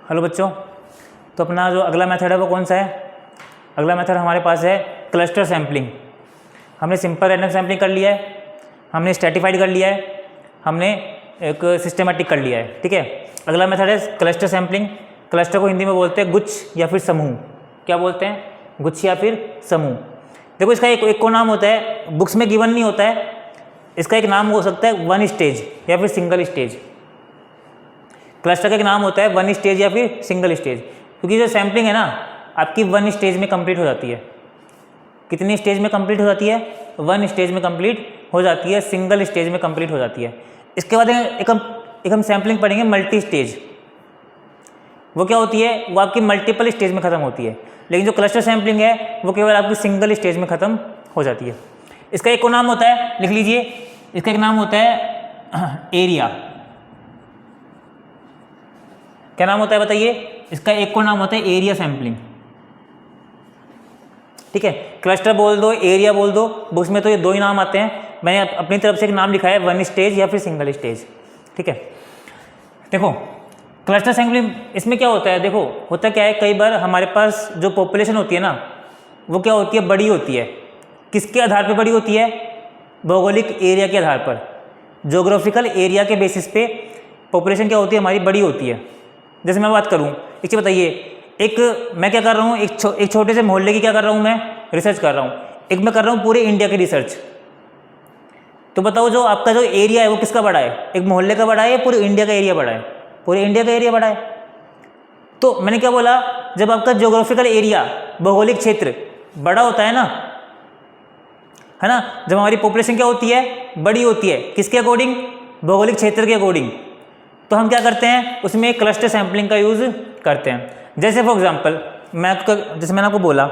Hello बच्चों, तो अपना जो अगला मेथड है वो कौन सा है? अगला मेथड हमारे पास है क्लस्टर सैम्पलिंग। हमने सिंपल रैंडम सैम्पलिंग कर लिया है, हमने स्ट्रैटिफाइड कर लिया है, हमने एक सिस्टमेटिक कर लिया है। ठीक है, अगला मेथड है क्लस्टर सैम्पलिंग। क्लस्टर को हिंदी में बोलते हैं गुच्छ या फिर समूह। क्या बोलते हैं? गुच्छ या फिर समूह। देखो इसका एक को नाम होता है, बुक्स में गिवन नहीं होता है, इसका एक नाम हो सकता है वन स्टेज या फिर सिंगल स्टेज। क्लस्टर का एक नाम होता है वन स्टेज या फिर सिंगल स्टेज, क्योंकि जो सैम्पलिंग है ना आपकी वन स्टेज में कंप्लीट हो जाती है। कितनी स्टेज में कंप्लीट हो जाती है? वन स्टेज में कंप्लीट हो जाती है, सिंगल स्टेज में कंप्लीट हो जाती है। इसके बाद एक हम सैम्पलिंग पढ़ेंगे मल्टी स्टेज। वो क्या होती है? वो आपकी मल्टीपल स्टेज में ख़त्म होती है, लेकिन जो क्लस्टर सैम्पलिंग है वो केवल आपकी सिंगल स्टेज में ख़त्म हो जाती है। इसका एक को नाम होता है, लिख लीजिए, इसका एक नाम होता है एरिया। क्या नाम होता है बताइए? इसका एक को नाम होता है एरिया सैम्पलिंग। ठीक है, क्लस्टर बोल दो, एरिया बोल दो, बुक्स में तो ये दो ही नाम आते हैं। मैंने अपनी तरफ से एक नाम लिखा है वन स्टेज या फिर सिंगल स्टेज। ठीक है, देखो क्लस्टर सैम्पलिंग इसमें क्या होता है, देखो होता क्या है, कई बार हमारे पास जो पॉपुलेशन होती है ना वो क्या होती है, बड़ी होती है। किसके आधार पर बड़ी होती है? भौगोलिक एरिया के आधार पर, जोग्राफिकल एरिया के बेसिस पे पॉपुलेशन क्या होती है हमारी, बड़ी होती है। जैसे मैं बात करूँ, एक चीज़ बताइए, मैं क्या कर रहा हूँ, एक छोटे से मोहल्ले की क्या कर रहा हूँ, मैं रिसर्च कर रहा हूँ। एक मैं कर रहा हूँ पूरे इंडिया की रिसर्च। तो बताओ जो आपका जो एरिया है वो किसका बड़ा है? एक मोहल्ले का बड़ा है या पूरे इंडिया का एरिया बड़ा है? पूरे इंडिया का एरिया बड़ा है। तो मैंने क्या बोला, जब आपका ज्योग्राफिकल एरिया, भौगोलिक क्षेत्र बड़ा होता है ना, जब हमारी पॉपुलेशन क्या होती है, बड़ी होती है, किसके अकॉर्डिंग? भौगोलिक क्षेत्र के अकॉर्डिंग। तो हम क्या करते हैं, उसमें क्लस्टर सैम्पलिंग का यूज़ करते हैं। जैसे फॉर एग्जांपल जैसे मैंने आपको बोला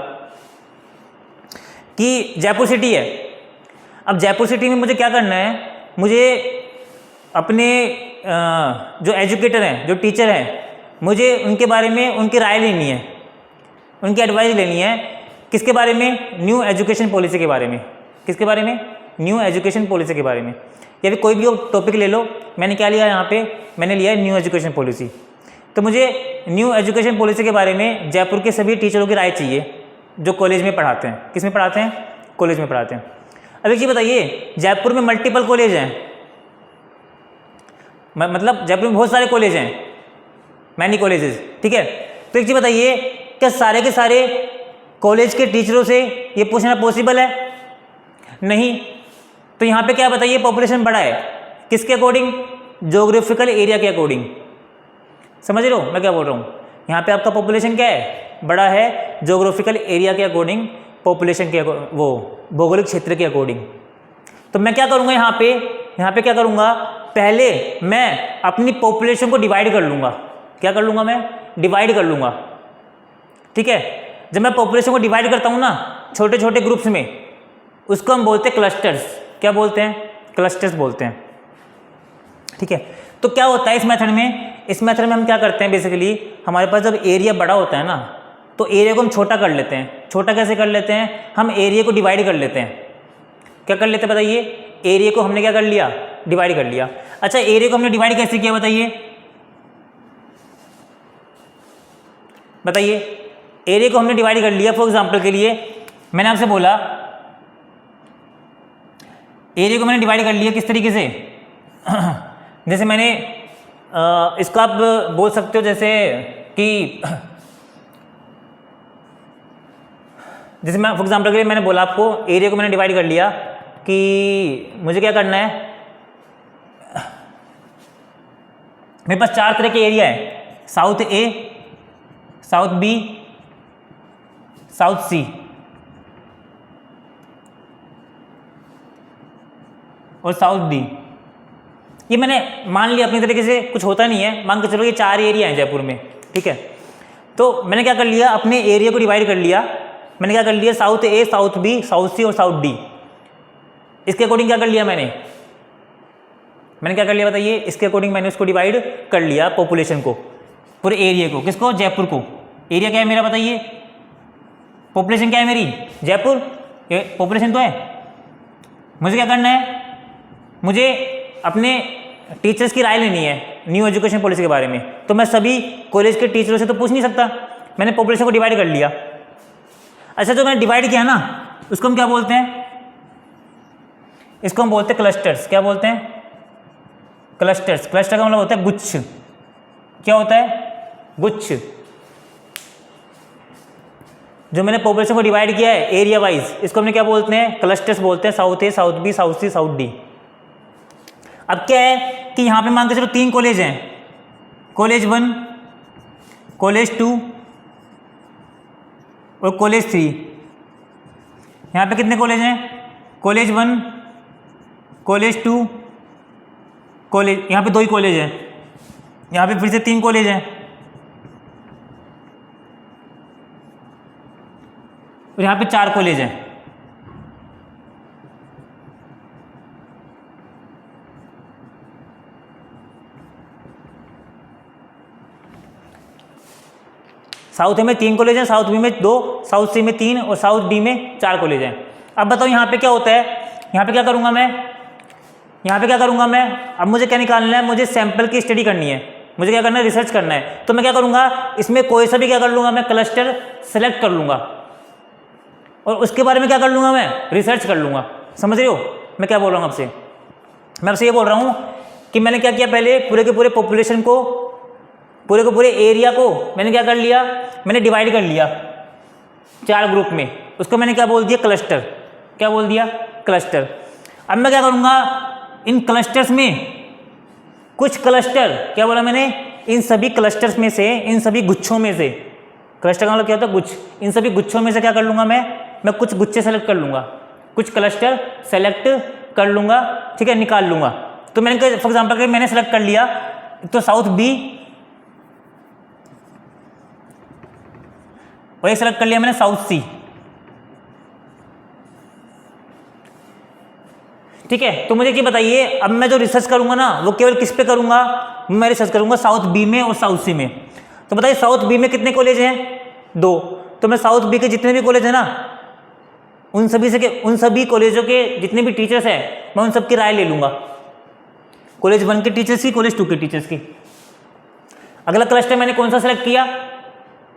कि जयपुर सिटी है। अब जयपुर सिटी में मुझे क्या करना है, मुझे अपने जो एजुकेटर हैं, जो टीचर हैं, मुझे उनके बारे में उनकी राय लेनी है, उनकी एडवाइस लेनी है। किसके बारे में? न्यू एजुकेशन पॉलिसी के बारे में। किसके बारे में? न्यू एजुकेशन पॉलिसी के बारे में। या फिर कोई भी टॉपिक ले लो, मैंने क्या लिया यहाँ पे, मैंने लिया है न्यू एजुकेशन पॉलिसी। तो मुझे न्यू एजुकेशन पॉलिसी के बारे में जयपुर के सभी टीचरों की राय चाहिए जो कॉलेज में पढ़ाते हैं। किस में पढ़ाते हैं? कॉलेज में पढ़ाते हैं। अब एक चीज़ बताइए, जयपुर में मल्टीपल कॉलेज हैं, मतलब जयपुर में बहुत सारे कॉलेज हैं, मैनी कॉलेजेस। ठीक है, तो एक चीज़ बताइए, क्या सारे के सारे कॉलेज के टीचरों से ये पूछना पॉसिबल है? नहीं। तो यहाँ पे क्या बताइए, पॉपुलेशन बड़ा है, किसके अकॉर्डिंग? ज्योग्राफिकल एरिया के अकॉर्डिंग। समझ रहे हो मैं क्या बोल रहा हूँ? यहाँ पे आपका पॉपुलेशन क्या है, बड़ा है, ज्योग्राफिकल एरिया के अकॉर्डिंग, पॉपुलेशन के वो भौगोलिक क्षेत्र के अकॉर्डिंग। तो मैं क्या करूँगा यहाँ पे क्या करूँगा, पहले मैं अपनी पॉपुलेशन को डिवाइड कर लूँगा। क्या कर लूँगा मैं? डिवाइड कर लूँगा। ठीक है, जब मैं पॉपुलेशन को डिवाइड करता हूँ ना छोटे छोटे ग्रुप्स में, उसको हम बोलते हैं क्लस्टर्स। क्या बोलते हैं? क्लस्टर्स बोलते हैं। ठीक है, तो क्या होता है इस मेथड में हम क्या करते हैं, बेसिकली हमारे पास जब एरिया बड़ा होता है ना तो एरिया को हम छोटा कर लेते हैं। छोटा कैसे कर लेते हैं? हम एरिया को डिवाइड कर लेते हैं। क्या कर लेते हैं बताइए? एरिया को हमने क्या कर लिया, डिवाइड कर लिया। अच्छा, एरिया को हमने डिवाइड कैसे किया बताइए? एरिया को हमने डिवाइड कर लिया, फॉर एग्जांपल के लिए मैंने आपसे बोला एरिया को मैंने डिवाइड कर लिया किस तरीके से जैसे मैंने इसको आप बोल सकते हो जैसे कि जैसे मैं फॉर एग्जांपल के लिए मैंने बोला आपको, एरिया को मैंने डिवाइड कर लिया कि मुझे क्या करना है, मेरे पास 4 तरह के एरिया है, साउथ ए, साउथ बी, साउथ सी और साउथ डी। ये मैंने मान लिया अपनी तरीके से, कुछ होता नहीं है, मान के चलो ये 4 एरिया हैं जयपुर में। ठीक है, तो मैंने क्या कर लिया, अपने एरिया को डिवाइड कर लिया। मैंने क्या कर लिया, साउथ ए, साउथ बी, साउथ सी और साउथ डी। इसके अकॉर्डिंग क्या कर लिया मैंने क्या कर लिया बताइए? इसके अकॉर्डिंग मैंने उसको डिवाइड कर लिया, पॉपुलेशन को, पूरे एरिया को। किसको? जयपुर को। एरिया क्या है मेरा बताइए? पॉपुलेशन क्या है मेरी? जयपुर। पॉपुलेशन तो है। मुझे क्या करना है, मुझे अपने टीचर्स की राय लेनी है न्यू एजुकेशन पॉलिसी के बारे में, तो मैं सभी कॉलेज के टीचरों से तो पूछ नहीं सकता, मैंने पॉपुलेशन को डिवाइड कर लिया। अच्छा, जो मैंने डिवाइड किया ना उसको हम क्या बोलते हैं, इसको हम बोलते हैं क्लस्टर्स। क्या बोलते हैं? क्लस्टर्स। क्लस्टर का मतलब होता है गुच्छ। क्या होता है? गुच्छ। जो मैंने पॉपुलेशन को डिवाइड किया है एरिया वाइज, इसको हमने क्या बोलते हैं? क्लस्टर्स बोलते हैं। साउथ ए, साउथ बी, साउथ सी, साउथ डी। अब क्या है कि यहाँ पे मान के चलो 3 कॉलेज हैं, कॉलेज 1, कॉलेज 2 और कॉलेज 3। यहाँ पे कितने कॉलेज हैं? कॉलेज 1, कॉलेज 2, कॉलेज, यहाँ पे 2 ही कॉलेज हैं, यहाँ पे फिर से 3 कॉलेज हैं और यहाँ पे 4 कॉलेज हैं। साउथ ए में 3 कॉलेज हैं, साउथ बी में 2, साउथ सी में 3 और साउथ डी में 4 कॉलेज हैं। अब बताओ यहाँ पे क्या होता है? यहाँ पे क्या करूँगा मैं? यहाँ पे क्या करूँगा मैं? अब मुझे क्या निकालना है? मुझे सैंपल की स्टडी करनी है, मुझे क्या करना है? रिसर्च करना है। तो मैं क्या करूँगा? इसमें कोई सा भी क्या कर लूँगा मैं? क्लस्टर सेलेक्ट कर लूँगा और उसके बारे में क्या कर लूँगा मैं? रिसर्च कर लूँगा। समझ रहे हो मैं क्या बोल रहा हूँ आपसे? मैं आपसे ये बोल रहा हूँ कि मैंने क्या किया, पहले पूरे के पूरे पॉपुलेशन को, पूरे के पूरे एरिया को मैंने क्या कर लिया? मैंने डिवाइड कर लिया 4 ग्रुप में। उसको मैंने क्या बोल दिया? क्लस्टर। क्या बोल दिया? क्लस्टर। अब मैं क्या करूँगा? इन क्लस्टर्स में कुछ क्लस्टर, क्या बोला मैंने? इन सभी क्लस्टर्स में से, इन सभी गुच्छों में से, क्लस्टर का मतलब क्या होता है? गुच्छ। इन सभी गुच्छों में से क्या कर लूँगा मैं कुछ गुच्छे सेलेक्ट कर लूँगा, कुछ क्लस्टर सेलेक्ट कर लूँगा, ठीक है, निकाल लूँगा। तो मैंने फॉर एग्जाम्पल मैंने सेलेक्ट कर लिया तो साउथ बी और ये सेलेक्ट कर लिया मैंने साउथ सी, ठीक है। तो मुझे ये बताइए, अब मैं जो रिसर्च करूंगा ना वो केवल किस पे करूंगा? मैं रिसर्च करूंगा साउथ बी में और साउथ सी में। तो बताइए साउथ बी में कितने कॉलेज हैं? 2। तो मैं साउथ बी के जितने भी कॉलेज हैं ना उन सभी कॉलेजों के जितने भी टीचर्स हैं मैं उन सब की राय ले लूंगा, कॉलेज 1 के टीचर्स की, कॉलेज 2 के टीचर्स की। अगला क्लस्टर मैंने कौन सा सेलेक्ट किया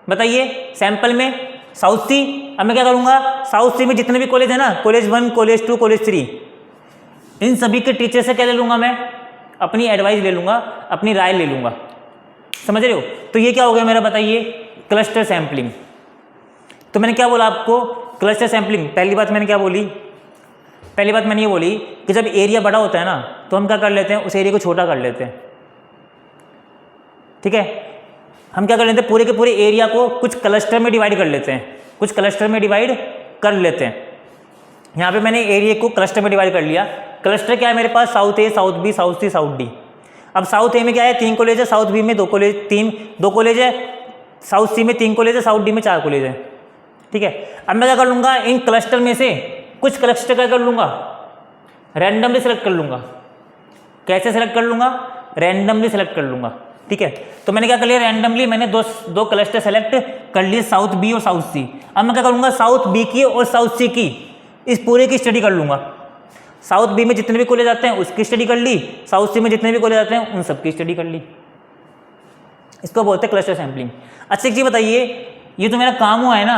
बताइए? सैंपल में साउथ सी। अब मैं क्या करूंगा? साउथ सी में जितने भी कॉलेज है ना, कॉलेज 1, कॉलेज 2, कॉलेज 3, इन सभी के टीचर से क्या ले लूंगा मैं? अपनी एडवाइस ले लूंगा, अपनी राय ले लूंगा। समझ रहे हो? तो ये क्या हो गया मेरा? बताइए, क्लस्टर सैम्पलिंग। तो मैंने क्या बोला आपको? Cluster sampling. पहली बात मैंने क्या बोली? पहली बात मैंने ये बोली कि जब एरिया बड़ा होता है ना तो हम क्या कर लेते हैं? उस एरिया को छोटा कर लेते हैं, ठीक है। हम क्या कर लेते हैं? पूरे के पूरे एरिया को कुछ क्लस्टर में डिवाइड कर लेते हैं, कुछ क्लस्टर में डिवाइड कर लेते हैं। यहाँ पे मैंने एरिया को क्लस्टर में डिवाइड कर लिया। क्लस्टर क्या है मेरे पास? साउथ ए, साउथ बी, साउथ सी, साउथ डी। अब साउथ ए में क्या है? 3 कॉलेज है, साउथ बी में 2 कॉलेज है, साउथ सी में 3 कॉलेज है, साउथ डी में 4 कॉलेज है, ठीक है। अब मैं क्या कर लूँगा? इन क्लस्टर में से कुछ क्लस्टर क्या कर लूँगा? रैंडमली सेलेक्ट कर लूँगा। कैसे सेलेक्ट कर लूँगा? रैंडमली सेलेक्ट कर लूँगा, ठीक है। तो मैंने क्या कर लिया? रैंडमली मैंने दो क्लस्टर सेलेक्ट कर लिए, साउथ बी और साउथ सी। अब मैं क्या करूँगा? साउथ बी की और साउथ सी की इस पूरे की स्टडी कर लूँगा। साउथ बी में जितने भी कॉलेज आते हैं उसकी स्टडी कर ली, साउथ सी में जितने भी कॉलेज आते हैं उन सबकी स्टडी कर ली। इसको बोलते हैं क्लस्टर सैम्पलिंग। अच्छा एक चीज़ बताइए, ये जो मेरा काम हुआ है ना,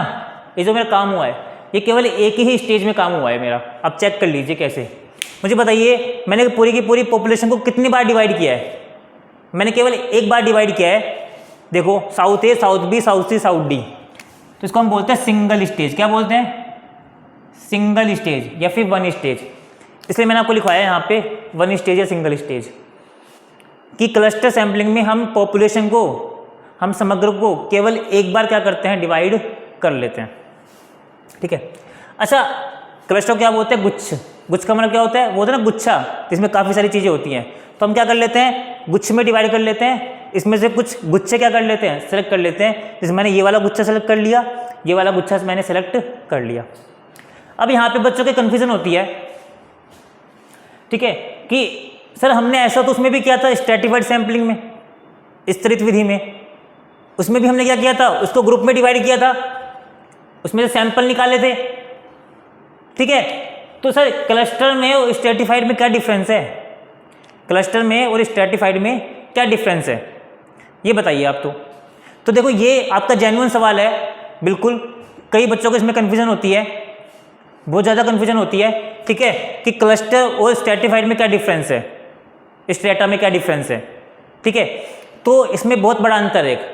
ये जो मेरा काम हुआ है ये केवल एक ही स्टेज में काम हुआ है मेरा। अब चेक कर लीजिए कैसे। मुझे बताइए, मैंने पूरी की पूरी पॉपुलेशन को कितनी बार डिवाइड किया है? मैंने केवल एक बार डिवाइड किया है। देखो, साउथ ए, साउथ बी, साउथ सी, साउथ डी। तो इसको हम बोलते हैं सिंगल स्टेज। क्या बोलते हैं? सिंगल स्टेज या फिर 1 स्टेज। इसलिए मैंने आपको लिखवाया है यहाँ पे 1 स्टेज या सिंगल स्टेज। कि क्लस्टर सैम्पलिंग में हम पॉपुलेशन को, हम समग्र को केवल एक बार क्या करते हैं? डिवाइड कर लेते हैं, ठीक है। अच्छा, क्लस्टर क्या बोलते हैं? गुच्छ। गुच्छ का मतलब क्या होता है? वो होता है ना गुच्छा, जिसमें काफ़ी सारी चीज़ें होती हैं। तो हम क्या कर लेते हैं? गुच्छ में डिवाइड कर लेते हैं। इसमें से कुछ गुच्छे क्या कर लेते हैं? सेलेक्ट कर लेते हैं। जैसे मैंने ये वाला गुच्छा सेलेक्ट कर लिया, ये वाला गुच्छा मैंने सेलेक्ट कर लिया। अब यहाँ पे बच्चों के कन्फ्यूजन होती है, ठीक है, कि सर हमने ऐसा तो उसमें भी किया था स्ट्रैटिफाइड सैम्पलिंग में, स्तरित विधि में, उसमें भी हमने क्या किया था? उसको ग्रुप में डिवाइड किया था, उसमें से सैंपल निकाले थे, ठीक है। तो सर क्लस्टर में और स्ट्रैटिफाइड में क्या डिफरेंस है? क्लस्टर में और स्ट्रेटिफाइड में क्या डिफरेंस है, ये बताइए आप। तो देखो ये आपका जेन्युइन सवाल है बिल्कुल। कई बच्चों को इसमें कन्फ्यूजन होती है, बहुत ज़्यादा कन्फ्यूजन होती है, ठीक है, कि क्लस्टर और स्ट्रेटिफाइड में क्या डिफरेंस है, स्ट्रेटा में क्या डिफरेंस है, ठीक है। तो इसमें बहुत बड़ा अंतर है।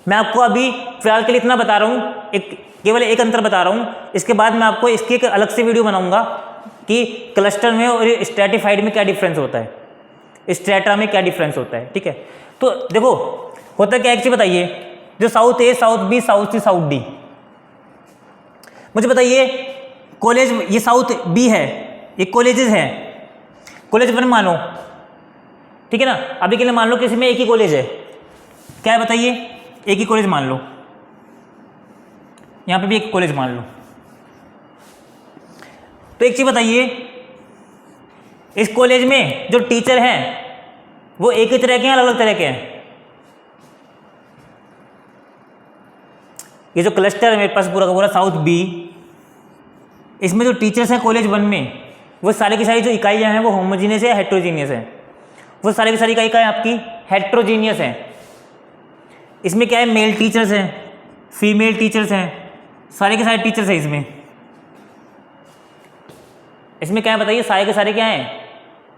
मैं आपको अभी फिलहाल के लिए इतना बता रहा हूँ, केवल एक अंतर बता रहा हूँ। इसके बाद मैं आपको इसकी एक अलग से वीडियो बनाऊंगा कि क्लस्टर में और स्ट्रेटिफाइड में क्या डिफरेंस होता है, स्ट्रेटा में क्या डिफरेंस होता है, ठीक है। तो देखो होता क्या, एक चीज बताइए, जो साउथ ए, साउथ बी, साउथ सी, साउथ डी, मुझे बताइए कॉलेज, ये साउथ बी है, ये कॉलेजेस हैं, कॉलेज वन मानो, ठीक है ना। अभी के लिए मान लो किसी में एक ही कॉलेज है, क्या है बताइए, एक ही कॉलेज मान लो, यहां पे भी एक कॉलेज मान लो। तो एक चीज बताइए, इस कॉलेज में जो टीचर हैं वो एक ही तरह के हैं, अलग अलग तरह के हैं? ये जो क्लस्टर है मेरे पास पूरा का पूरा साउथ बी, इसमें जो टीचर्स हैं कॉलेज वन में, वो सारी की सारी जो इकाइयां हैं वो होमोजीनियस है, हेट्रोजीनियस है? वो सारी की सारी इकाइयां आपकी हेट्रोजीनियस हैं। इसमें क्या है, मेल टीचर्स हैं, फीमेल टीचर्स हैं, सारे के सारे टीचर्स हैं इसमें। इसमें क्या है बताइए, सारे के सारे क्या हैं,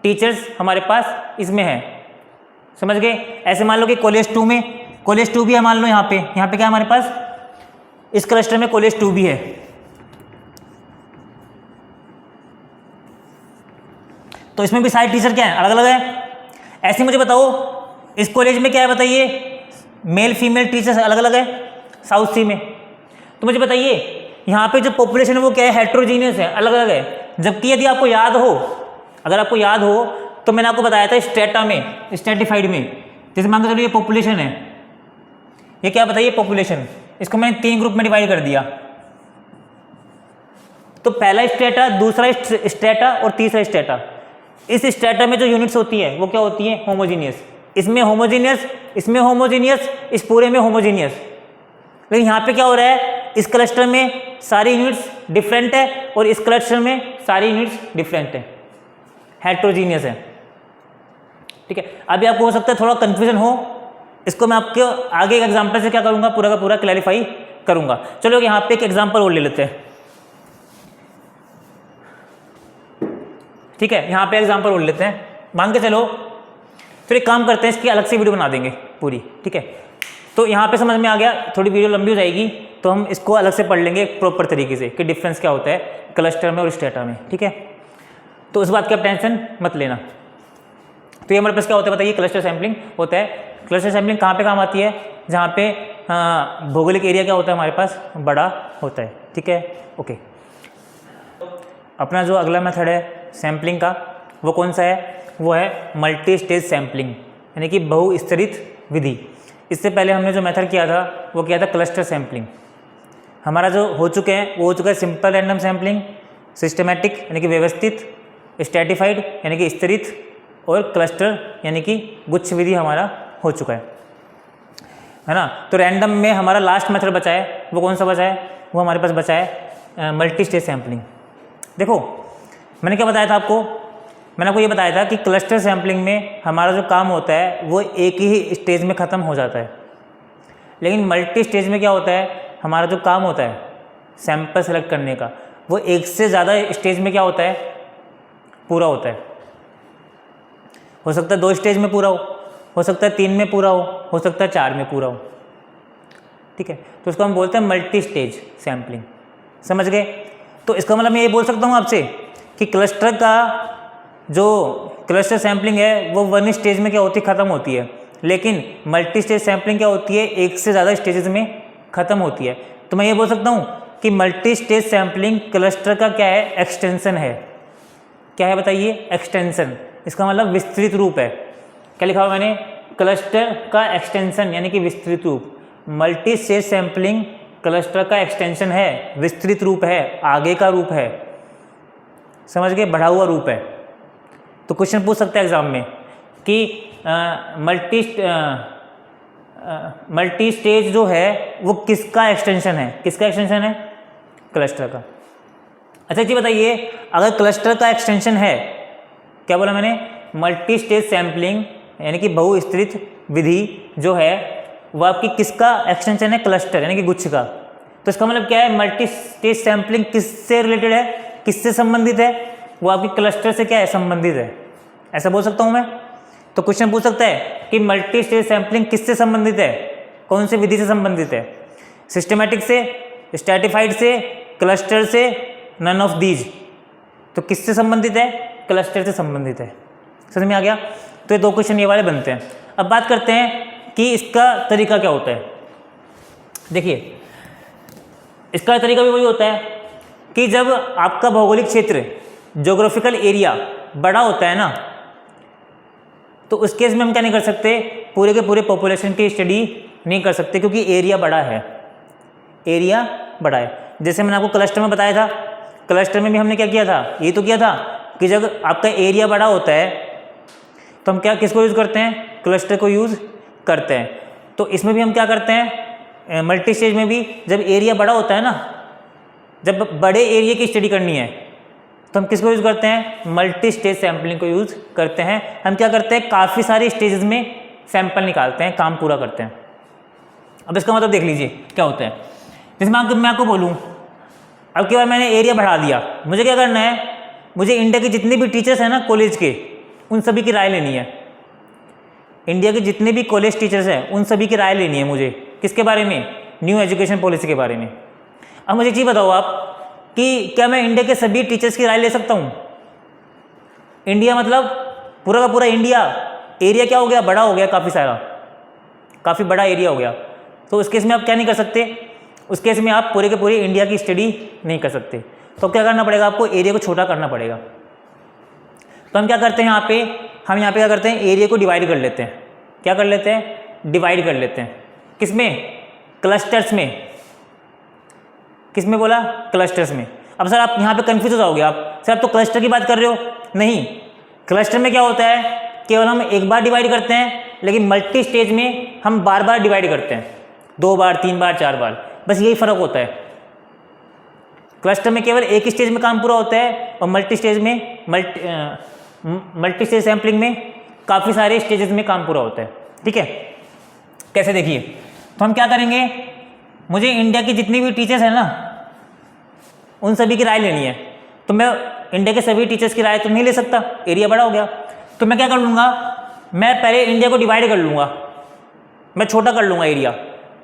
टीचर्स हमारे पास इसमें है, समझ गए। ऐसे मान लो कि कॉलेज टू में, कॉलेज टू भी है मान लो, यहाँ पे क्या है हमारे पास, इस क्लस्टर में कॉलेज टू भी है। तो इसमें भी सारे टीचर क्या है, अलग अलग है। ऐसे मुझे बताओ इस कॉलेज में क्या है बताइए, मेल फीमेल टीचर्स अलग अलग है साउथ सी में। तो मुझे बताइए यहाँ पे जो पॉपुलेशन है वो क्या है, हेट्रोजीनियस है, अलग अलग है। जबकि यदि आपको याद हो, अगर आपको याद हो तो मैंने आपको बताया था स्ट्रेटा में, स्ट्रेटिफाइड में, जैसे मान के चलो ये पॉपुलेशन है, ये क्या बताइए पॉपुलेशन, इसको मैंने 3 ग्रुप में डिवाइड कर दिया। तो पहला स्ट्रेटा, दूसरा स्ट्रेटा और तीसरा स्ट्रेटा। इस स्ट्रेटा में जो यूनिट्स होती है वो क्या होती है, होमोजीनियस। इसमें होमोजीनियस, इसमें होमोजीनियस, इस पूरे में होमोजीनियस। लेकिन यहाँ पे क्या हो रहा है, इस क्लस्टर में सारी यूनिट्स डिफरेंट है और इस क्लस्टर में सारी यूनिट्स डिफरेंट है, हेट्रोजीनियस है, ठीक है। अभी आपको हो सकता है थोड़ा कंफ्यूजन हो, इसको मैं आपके आगे एक एग्जांपल से क्या करूँगा, पूरा का पूरा क्लैरिफाई करूँगा। चलो यहाँ पे एक एग्जांपल और ले लेते हैं, ठीक है। यहाँ पे एग्जांपल और लेते हैं, मान के चलो, फिर एक काम करते हैं, इसकी अलग से वीडियो बना देंगे पूरी, ठीक है। तो यहाँ पे समझ में आ गया, थोड़ी वीडियो लंबी हो जाएगी तो हम इसको अलग से पढ़ लेंगे प्रॉपर तरीके से कि डिफरेंस क्या होता है क्लस्टर में और स्ट्रेटा में, ठीक है। तो उस बात की आप टेंशन मत लेना। तो ये हमारे पास क्या होता है बताइए, क्लस्टर सैम्पलिंग होता है। क्लस्टर सैम्पलिंग कहाँ पे काम आती है, जहाँ पे भौगोलिक एरिया क्या होता है हमारे पास, बड़ा होता है, ठीक है, ओके। अपना जो अगला मेथड है सैम्पलिंग का वो कौन सा है, वो है मल्टी स्टेज सैम्पलिंग, यानी कि बहुस्तरित विधि। इससे पहले हमने जो मेथड किया था वो किया था क्लस्टर सैम्पलिंग। हमारा जो हो चुके हैं वो हो चुका है सिंपल रैंडम सैम्पलिंग, सिस्टमैटिक यानी कि व्यवस्थित, स्ट्रेटिफाइड यानी कि स्तरित, और क्लस्टर यानी कि गुच्छ विधि हमारा हो चुका है ना। तो रैंडम में हमारा लास्ट मेथड बचा है, वो कौन सा बचा है, वो हमारे पास बचा है मल्टी स्टेज सैम्पलिंग। देखो मैंने क्या बताया था आपको, मैंने आपको ये बताया था कि क्लस्टर सैम्पलिंग में हमारा जो काम होता है वो एक ही स्टेज में ख़त्म हो जाता है। लेकिन मल्टी स्टेज में क्या होता है, हमारा जो काम होता है सैंपल सेलेक्ट करने का, वो एक से ज़्यादा स्टेज में क्या होता है, पूरा होता है। हो सकता है 2 स्टेज में पूरा हो सकता है 3 में पूरा हो सकता है 4 में पूरा हो, ठीक है। तो उसको हम बोलते हैं मल्टी स्टेज सैम्पलिंग, समझ गए। तो इसका मतलब मैं ये बोल सकता हूँ आपसे कि क्लस्टर का जो क्लस्टर सैम्पलिंग है वो 1 स्टेज में क्या होती है, ख़त्म होती है। लेकिन मल्टी स्टेज सैम्पलिंग क्या होती है, एक से ज़्यादा स्टेजेस में ख़त्म होती है। तो मैं ये बोल सकता हूँ कि मल्टी स्टेज सैम्पलिंग क्लस्टर का क्या है, एक्सटेंशन है। क्या है बताइए, एक्सटेंशन। इसका मतलब विस्तृत रूप है। क्या लिखा हुआ मैंने, क्लस्टर का एक्सटेंशन यानी कि विस्तृत रूप। मल्टी स्टेज सैम्पलिंग क्लस्टर का एक्सटेंशन है, विस्तृत रूप है, आगे का रूप है, समझ गए, बढ़ा हुआ रूप है। तो क्वेश्चन पूछ सकते हैं एग्जाम में कि मल्टी स्टेज जो है वो किसका एक्सटेंशन है, किसका एक्सटेंशन है, क्लस्टर का। अच्छा जी बताइए, अगर क्लस्टर का एक्सटेंशन है, क्या बोला मैंने, मल्टी स्टेज सैम्पलिंग यानी कि बहुस्तरित विधि जो है वो आपकी किसका एक्सटेंशन है, क्लस्टर यानी कि गुच्छ का। तो इसका मतलब क्या है, मल्टी स्टेज सैम्पलिंग किससे रिलेटेड है, किससे संबंधित है, वो आपकी क्लस्टर से क्या है, संबंधित है। ऐसा बोल सकता हूँ मैं। तो क्वेश्चन पूछ सकता है कि मल्टी स्टेज सैम्पलिंग किससे संबंधित है, कौन सी विधि से संबंधित है, सिस्टमैटिक से, स्ट्रैटिफाइड से, क्लस्टर से, नन ऑफ दीज। तो किससे संबंधित है, क्लस्टर से संबंधित है। समझ में आ गया। तो ये दो क्वेश्चन ये वाले बनते हैं। अब बात करते हैं कि इसका तरीका क्या होता है। देखिए इसका तरीका भी वही होता है कि जब आपका भौगोलिक क्षेत्र ज्योग्राफिकल एरिया बड़ा होता है ना, तो उस केस में हम क्या नहीं कर सकते, पूरे के पूरे पॉपुलेशन की स्टडी नहीं कर सकते, क्योंकि एरिया बड़ा है, एरिया बड़ा है। जैसे मैंने आपको क्लस्टर में बताया था, क्लस्टर में भी हमने क्या किया था, ये तो किया था कि जब आपका एरिया बड़ा होता है तो हम क्या किसको यूज़ करते हैं, क्लस्टर को यूज़ करते हैं। तो इसमें भी हम क्या करते हैं, मल्टी स्टेज में भी जब एरिया बड़ा होता है ना, जब बड़े एरिया की स्टडी करनी है तो हम किसको यूज़ करते हैं, मल्टी स्टेज सैम्पलिंग को यूज़ करते हैं। हम क्या करते हैं, काफ़ी सारे स्टेजेस में सैंपल निकालते हैं, काम पूरा करते हैं। अब इसका मतलब देख लीजिए क्या होता है। जैसे मैं आपको बोलूँ, अब की बार मैंने एरिया बढ़ा दिया, मुझे क्या करना है, मुझे इंडिया के जितने भी टीचर्स हैं ना कॉलेज के, उन सभी की राय लेनी है। इंडिया के जितने भी कॉलेज टीचर्स हैं उन सभी की राय लेनी है मुझे, किसके बारे में, न्यू एजुकेशन पॉलिसी के बारे में। अब मुझे चीज़ बताओ आप कि क्या मैं इंडिया के सभी टीचर्स की राय ले सकता हूँ। इंडिया मतलब पूरा का पूरा इंडिया, एरिया क्या हो गया, बड़ा हो गया, काफ़ी सारा, काफ़ी बड़ा एरिया हो गया। तो उस केस में आप क्या नहीं कर सकते, उस केस में आप पूरे के पूरे इंडिया की स्टडी नहीं कर सकते। तो क्या करना पड़ेगा, आपको एरिया को छोटा करना पड़ेगा। तो हम क्या करते हैं यहाँ पे, हम यहाँ पे क्या करते हैं, एरिया को डिवाइड कर लेते हैं। क्या कर लेते हैं, डिवाइड कर लेते हैं। किसमें, क्लस्टर्स में। किसमें बोला, क्लस्टर्स में। अब सर आप यहाँ पे कंफ्यूज हो जाओगे आप, सर आप तो क्लस्टर की बात कर रहे हो। नहीं, क्लस्टर में क्या होता है, केवल हम एक बार डिवाइड करते हैं, लेकिन मल्टी स्टेज में हम बार बार डिवाइड करते हैं, 2 बार 3 बार 4 बार, बस यही फ़र्क होता है। क्लस्टर में केवल एक स्टेज में काम पूरा होता है, और मल्टी स्टेज में मल्टी स्टेज सैम्पलिंग में काफ़ी सारे स्टेजेस में काम पूरा होता है। ठीक है, कैसे देखिए। तो हम क्या करेंगे, मुझे इंडिया के जितने भी टीचर्स हैं ना उन सभी की राय लेनी है। तो मैं इंडिया के सभी टीचर्स की राय तो नहीं ले सकता, एरिया बड़ा हो गया। तो मैं क्या कर लूँगा, मैं पहले इंडिया को डिवाइड कर लूँगा, मैं छोटा कर लूँगा एरिया।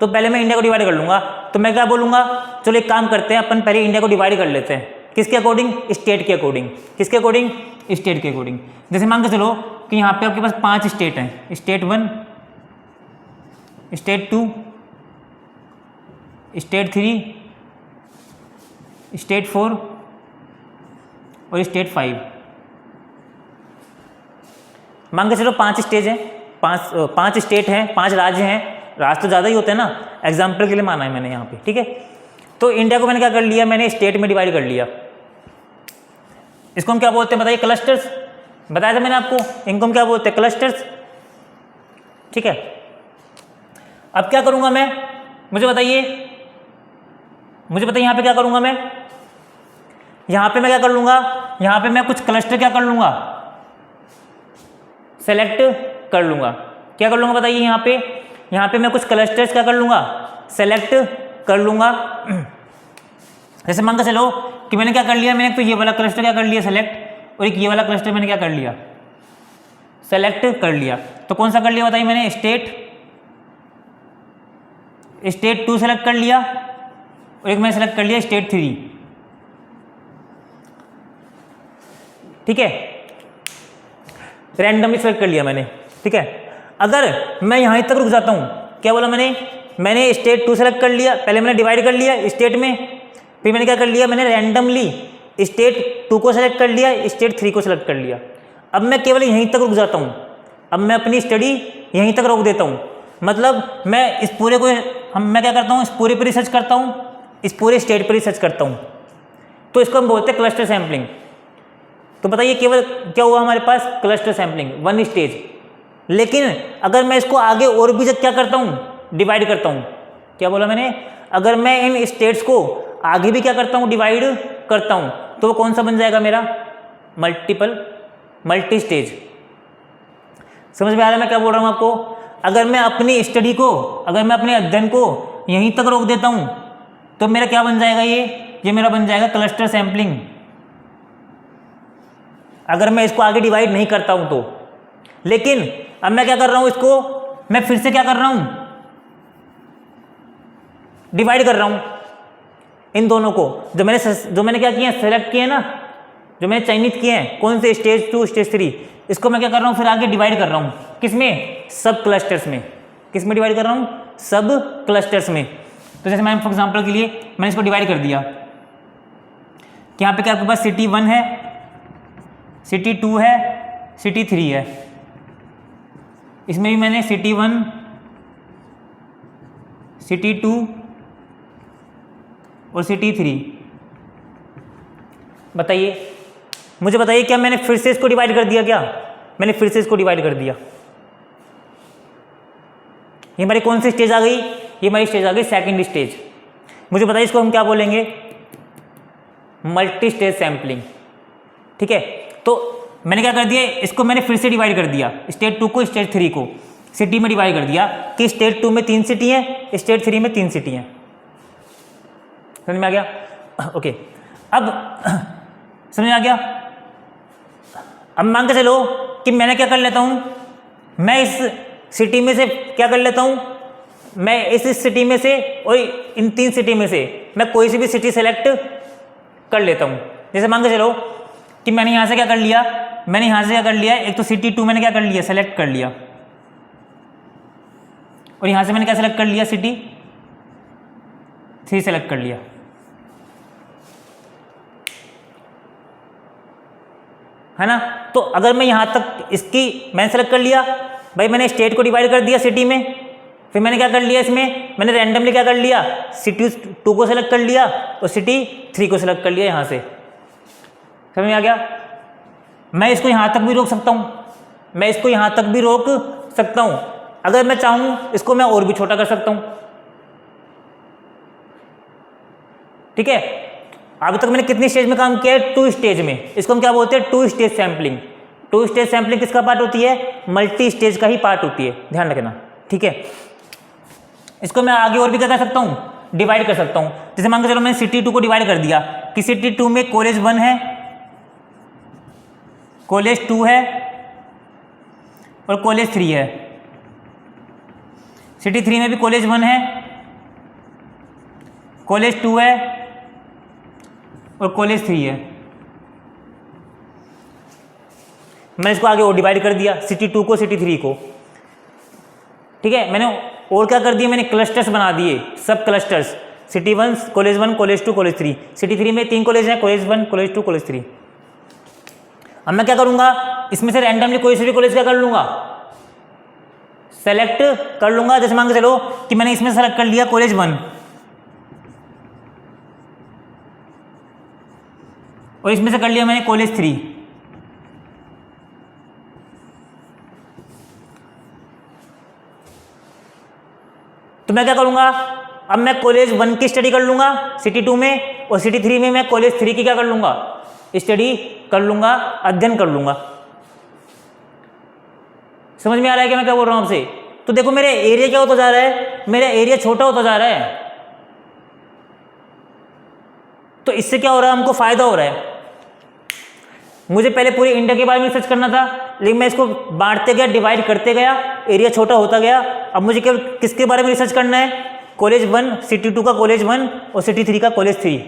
तो पहले मैं इंडिया को डिवाइड कर लूँगा। तो मैं क्या बोलूँगा, चलो एक काम करते हैं, अपन पहले इंडिया को डिवाइड कर लेते हैं। किसके अकॉर्डिंग, स्टेट के अकॉर्डिंग। किसके अकॉर्डिंग, स्टेट के अकॉर्डिंग। जैसे मान के चलो कि यहाँ पे आपके पास 5 स्टेट हैं, स्टेट 1, स्टेट 2, स्टेट 3, स्टेट 4 और स्टेट 5। मान के चलो 5 स्टेट हैं, 5 स्टेट हैं, 5 राज्य हैं। राज्य तो ज़्यादा ही होते हैं ना, एग्जाम्पल के लिए माना है मैंने यहाँ पे। ठीक है, तो इंडिया को मैंने क्या कर लिया, मैंने स्टेट में डिवाइड कर लिया। इसको हम क्या बोलते हैं बताइए, क्लस्टर्स। बताया था मैंने आपको, इनको हम क्या बोलते हैं, क्लस्टर्स। ठीक है, अब क्या करूँगा मैं, मुझे बताइए यहाँ पे क्या करूँगा मैं। यहाँ पे मैं क्या कर लूँगा, यहाँ पे मैं कुछ क्लस्टर क्या कर लूँगा, सेलेक्ट कर लूँगा। क्या कर लूँगा बताइए, यहाँ पे मैं कुछ क्लस्टर्स क्या कर लूँगा, सेलेक्ट कर लूँगा। जैसे मान के चलो कि मैंने क्या कर लिया, मैंने तो ये वाला क्लस्टर क्या कर लिया सेलेक्ट, और एक ये वाला क्लस्टर मैंने क्या कर लिया, सेलेक्ट कर लिया। तो कौन सा कर लिया बताइए मैंने, स्टेट 2 सेलेक्ट कर लिया, और एक मैंने सेलेक्ट कर लिया स्टेट 3। ठीक है, रैंडमली सेलेक्ट कर लिया मैंने। ठीक है, अगर मैं यहाँ तक रुक जाता हूँ, क्या बोला मैंने स्टेट 2 सेलेक्ट कर लिया, पहले मैंने डिवाइड कर लिया स्टेट में, फिर मैंने क्या कर लिया, मैंने रैंडमली स्टेट 2 को सेलेक्ट कर लिया, स्टेट 3 को सेलेक्ट कर लिया। अब मैं केवल यहीं तक रुक जाता हूँ, अब मैं अपनी स्टडी यहीं तक रोक देता हूँ। मतलब मैं इस पूरे को मैं क्या करता हूँ, इस पूरे पर रिसर्च करता हूँ, इस पूरे स्टेट पर रिसर्च करता हूँ। तो इसको हम बोलते हैं क्लस्टर सैम्पलिंग। तो बताइए केवल क्या हुआ हमारे पास, क्लस्टर सैम्पलिंग, 1 स्टेज। लेकिन अगर मैं इसको आगे और भी क्या करता हूँ, डिवाइड करता हूँ। क्या बोला मैंने, अगर मैं इन स्टेट्स को आगे भी क्या करता हूँ, डिवाइड करता हूँ, तो वो कौन सा बन जाएगा मेरा, मल्टी स्टेज। समझ में आ रहा है मैं क्या बोल रहा हूँ आपको? अगर मैं अपनी स्टडी को, अगर मैं अपने अध्ययन को यहीं तक रोक देता हूँ तो मेरा क्या बन जाएगा? ये मेरा बन जाएगा क्लस्टर सैम्पलिंग, अगर मैं इसको आगे डिवाइड नहीं करता हूँ तो। लेकिन अब मैं क्या कर रहा हूँ, इसको मैं फिर से क्या कर रहा हूँ, डिवाइड कर रहा हूँ इन दोनों को। जो मैंने क्या किया, सेलेक्ट किए ना, जो मैंने चयनित किए हैं, कौन से स्टेज 2 स्टेज 3, इसको मैं क्या कर रहा हूँ फिर आगे डिवाइड कर रहा हूँ, किसमें? सब क्लस्टर्स में। किस में डिवाइड कर रहा हूँ? सब क्लस्टर्स में। तो जैसे मैं फॉर एग्जांपल के लिए मैंने इसको डिवाइड कर दिया कि यहाँ पे क्या आपके पास सिटी 1 है, सिटी 2 है, सिटी 3 है। इसमें भी मैंने सिटी 1, सिटी 2 और सिटी 3। बताइए, मुझे बताइए, क्या मैंने फिर से इसको डिवाइड कर दिया? क्या मैंने फिर से इसको डिवाइड कर दिया? ये हमारी कौन सी स्टेज आ गई? ये हमारी स्टेज आ गई सेकंड स्टेज। मुझे बताइए इसको हम क्या बोलेंगे? Multi stage sampling. ठीक है, तो मैंने क्या कर दिया, इसको मैंने फिर से डिवाइड कर दिया, स्टेज 2 को स्टेज 3 को सिटी में डिवाइड कर दिया कि स्टेज 2 में 3 सिटी हैं, स्टेज 3 में 3 सिटी हैं। समझ में आ गया? ओके, अब समझ में आ गया? अब मान के चलो कि मैंने क्या कर लेता हूं, मैं इस सिटी में से क्या कर लेता हूं, मैं इस सिटी में से और इन 3 सिटी में से मैं कोई सी भी सिटी सेलेक्ट कर लेता हूं। जैसे मान के चलो कि मैंने यहां से क्या कर लिया, मैंने यहां से क्या कर लिया, एक तो सिटी 2 मैंने क्या कर लिया, सेलेक्ट कर लिया, और यहां से मैंने क्या सेलेक्ट कर लिया, सिटी 3 सेलेक्ट कर लिया। है ना? तो अगर मैं यहां तक इसकी मैंने सेलेक्ट कर लिया, भाई मैंने स्टेट को डिवाइड कर दिया सिटी में, फिर मैंने क्या कर लिया, इसमें मैंने रैंडमली क्या कर लिया, सिटी 2 को सेलेक्ट कर लिया और सिटी 3 को सेलेक्ट कर लिया यहां से। समझ में आ गया? मैं इसको यहां तक भी रोक सकता हूं, मैं इसको यहां तक भी रोक सकता हूं, अगर मैं चाहूं इसको मैं और भी छोटा कर सकता हूं। ठीक है, अभी तक मैंने कितनी स्टेज में काम किया है? 2 स्टेज में। इसको हम क्या बोलते हैं? 2 स्टेज सैम्पलिंग। 2 स्टेज सैम्पलिंग किसका पार्ट होती है? मल्टी स्टेज का ही पार्ट होती है, ध्यान रखना। ठीक है, इसको मैं आगे और भी क्या कर सकता हूं, डिवाइड कर सकता हूं। जैसे मान के चलो मैंने सिटी 2 को डिवाइड कर दिया कि सिटी 2 में कॉलेज 1 है, कॉलेज 2 है और कॉलेज 3 है। सिटी 3 में भी कॉलेज 1 है, कॉलेज 2 है और कॉलेज 3 है। मैंने इसको आगे और डिवाइड कर दिया, सिटी 2 को, सिटी 3 को। ठीक है, मैंने और क्या कर दिया, मैंने क्लस्टर्स बना दिए, सब clusters, city 1 college 1 college 2 college 3। City 3 में 3 कॉलेज हैं, कॉलेज 1 कॉलेज 2 कॉलेज 3। अब मैं क्या करूंगा, इसमें से रैंडमली कोई से भी कॉलेज क्या कर लूंगा, सेलेक्ट कर लूंगा। जैसे मान के चलो कि मैंने इसमें सेलेक्ट कर लिया कॉलेज 1 और इसमें से कर लिया मैंने कॉलेज 3। तो मैं क्या करूंगा, अब मैं कॉलेज 1 की स्टडी कर लूंगा सिटी 2 में, और सिटी 3 में मैं कॉलेज 3 की क्या कर लूंगा, स्टडी कर लूंगा, अध्ययन कर लूंगा। समझ में आ रहा है कि मैं क्या बोल रहा हूं आपसे? तो देखो मेरा एरिया क्या होता जा रहा है, मेरा एरिया छोटा होता जा रहा है। तो इससे क्या हो रहा है, हमको फायदा हो रहा है। मुझे पहले पूरे इंडिया के बारे में रिसर्च करना था, लेकिन मैं इसको बांटते गया, डिवाइड करते गया, एरिया छोटा होता गया। अब मुझे केवल किसके बारे में रिसर्च करना है, कॉलेज 1, सिटी 2 का कॉलेज 1 और सिटी 3 का कॉलेज 3।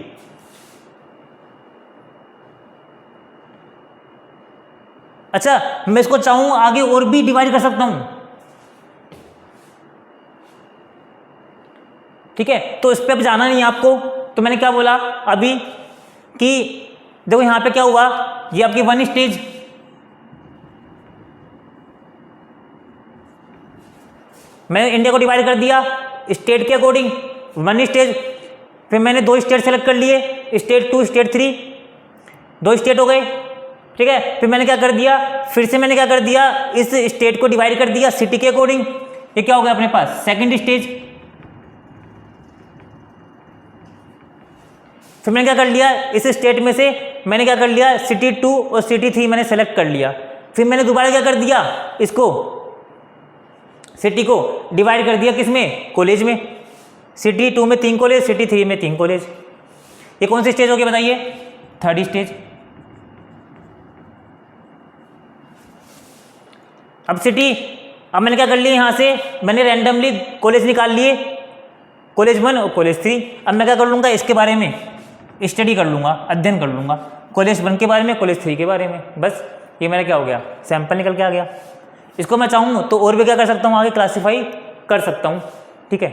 अच्छा, मैं इसको चाहूं आगे और भी डिवाइड कर सकता हूं। ठीक है, तो इस पे अब जाना नहीं है आपको। तो मैंने क्या बोला अभी कि देखो यहां पे क्या हुआ, ये आपकी 1 स्टेज, मैंने इंडिया को डिवाइड कर दिया स्टेट के अकॉर्डिंग, 1 स्टेज। फिर मैंने 2 स्टेट सेलेक्ट कर लिए, स्टेट 2 स्टेट 3, 2 स्टेट हो गए। ठीक है, फिर मैंने क्या कर दिया, फिर से मैंने क्या कर दिया, इस स्टेट को डिवाइड कर दिया सिटी के अकॉर्डिंग। ये क्या हो गया अपने पास, सेकंड स्टेज। फिर मैंने क्या कर लिया, इस स्टेट में से मैंने क्या कर लिया, सिटी 2 और सिटी 3 मैंने सेलेक्ट कर लिया। फिर मैंने दोबारा क्या कर दिया, इसको सिटी को डिवाइड कर दिया, किस में, कॉलेज में। सिटी 2 में 3 कॉलेज, सिटी 3 में 3 कॉलेज। ये कौन सी स्टेज हो गई बताइए, थर्ड स्टेज। अब सिटी, अब मैंने क्या कर लिया, यहाँ से मैंने रैंडमली कॉलेज निकाल लिए, कॉलेज 1 और कॉलेज 3। अब मैं क्या कर लूँगा, इसके बारे में स्टडी कर लूँगा, अध्ययन कर लूँगा, कॉलेज 1 के बारे में, कॉलेज 3 के बारे में। बस ये मेरा क्या हो गया, सैंपल निकल के आ गया। इसको मैं चाहूँ तो और भी क्या कर सकता हूँ, आगे क्लासीफाई कर सकता हूँ। ठीक है,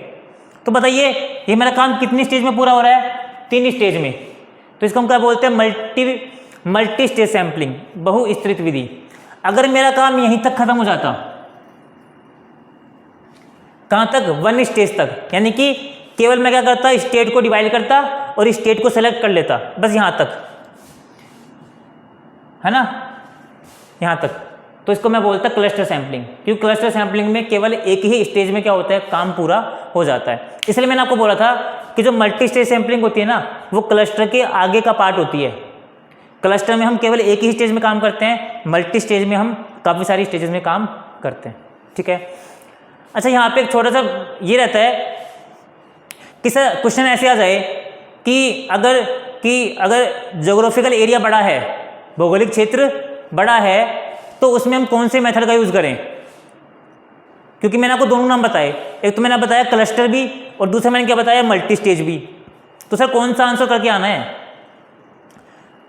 तो बताइए ये मेरा काम कितनी स्टेज में पूरा हो रहा है, 3 स्टेज में। तो इसको हम क्या बोलते हैं, मल्टी स्टेज सैम्पलिंग, बहुस्तरित विधि। अगर मेरा काम यहीं तक खत्म हो जाता, कहाँ तक, 1 स्टेज तक, यानी कि केवल मैं क्या करता, स्टेट को डिवाइड करता और स्टेट को सेलेक्ट कर लेता, बस यहाँ तक, है ना, यहाँ तक। तो इसको मैं बोलता क्लस्टर सैम्पलिंग, क्योंकि क्लस्टर सैम्पलिंग में केवल एक ही स्टेज में क्या होता है, काम पूरा हो जाता है। इसलिए मैंने आपको बोला था कि जो मल्टी स्टेज सैम्पलिंग होती है ना, वो क्लस्टर के आगे का पार्ट होती है। क्लस्टर में हम केवल एक ही स्टेज में काम करते हैं, मल्टी स्टेज में हम काफ़ी सारी स्टेजेस में काम करते हैं। ठीक है, अच्छा यहाँ पे एक छोटा सा ये रहता है कि सर क्वेश्चन ऐसे आ जाए कि अगर ज्योग्राफिकल एरिया बड़ा है, भौगोलिक क्षेत्र बड़ा है, तो उसमें हम कौन से मेथड का यूज़ करें। क्योंकि मैंने आपको दोनों नाम बताए, एक तो मैंने बताया क्लस्टर भी और दूसरा मैंने क्या बताया, मल्टी स्टेज भी। तो सर कौन सा आंसर करके आना है।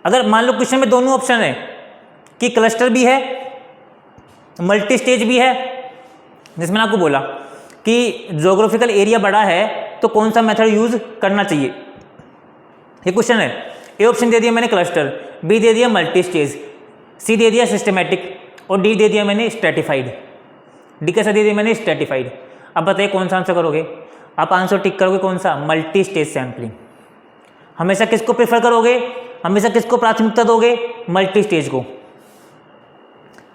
अगर मान लो क्वेश्चन में दोनों ऑप्शन है कि क्लस्टर भी है, मल्टी स्टेज भी है, जिसमें मैंने आपको बोला कि ज्योग्राफिकल एरिया बड़ा है तो कौन सा मेथड यूज़ करना चाहिए। ये क्वेश्चन है, ए ऑप्शन दे दिया मैंने क्लस्टर, बी दे दिया मल्टी स्टेज, सी दे दिया सिस्टमेटिक और डी दे दिया मैंने स्ट्रेटिफाइड। डी कैसा दे दिया मैंने, स्ट्रेटिफाइड। अब बताइए कौन सा आंसर करोगे आप, आंसर टिक करोगे कौन सा, मल्टी स्टेज सैम्पलिंग। हमेशा किसको प्रेफर करोगे, हमेशा किसको प्राथमिकता दोगे, मल्टी स्टेज को।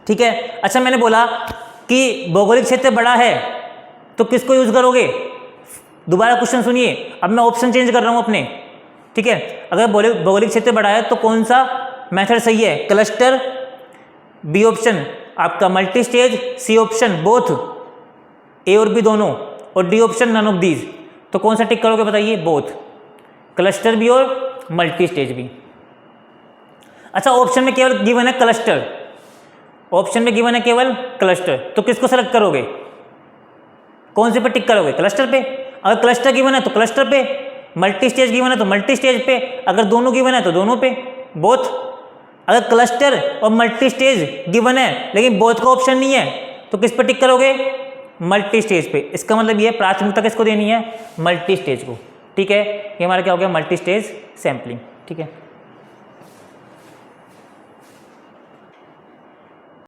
ठीक है, अच्छा मैंने बोला कि भौगोलिक क्षेत्र बड़ा है तो किसको यूज करोगे, दोबारा क्वेश्चन सुनिए, अब मैं ऑप्शन चेंज कर रहा हूं अपने। ठीक है, अगर भौगोलिक क्षेत्र बड़ा है तो कौन सा मेथड सही है, क्लस्टर, बी ऑप्शन आपका multi stage, C option both, A और बी दोनों, और D option none of these. तो कौन सा टिक करोगे बताइए, बोथ, क्लस्टर भी और मल्टी स्टेज भी। अच्छा ऑप्शन में केवल गिवन है क्लस्टर, ऑप्शन में गिवन है केवल क्लस्टर, तो किसको सेलेक्ट करोगे, कौन से पे टिक करोगे, क्लस्टर पे। अगर क्लस्टर गिवन है तो क्लस्टर पे, मल्टी स्टेज गिवन है तो मल्टी स्टेज पे, अगर दोनों गिवन है तो दोनों पे, बोथ। अगर क्लस्टर और मल्टी स्टेज गिवन है लेकिन बोथ का ऑप्शन नहीं है तो किस पे टिक करोगे, मल्टी स्टेज पे। इसका मतलब ये प्राथमिकता किसको देनी है, मल्टी स्टेज को। ठीक है, ये हमारा क्या हो गया, मल्टी स्टेज सैम्पलिंग। ठीक है।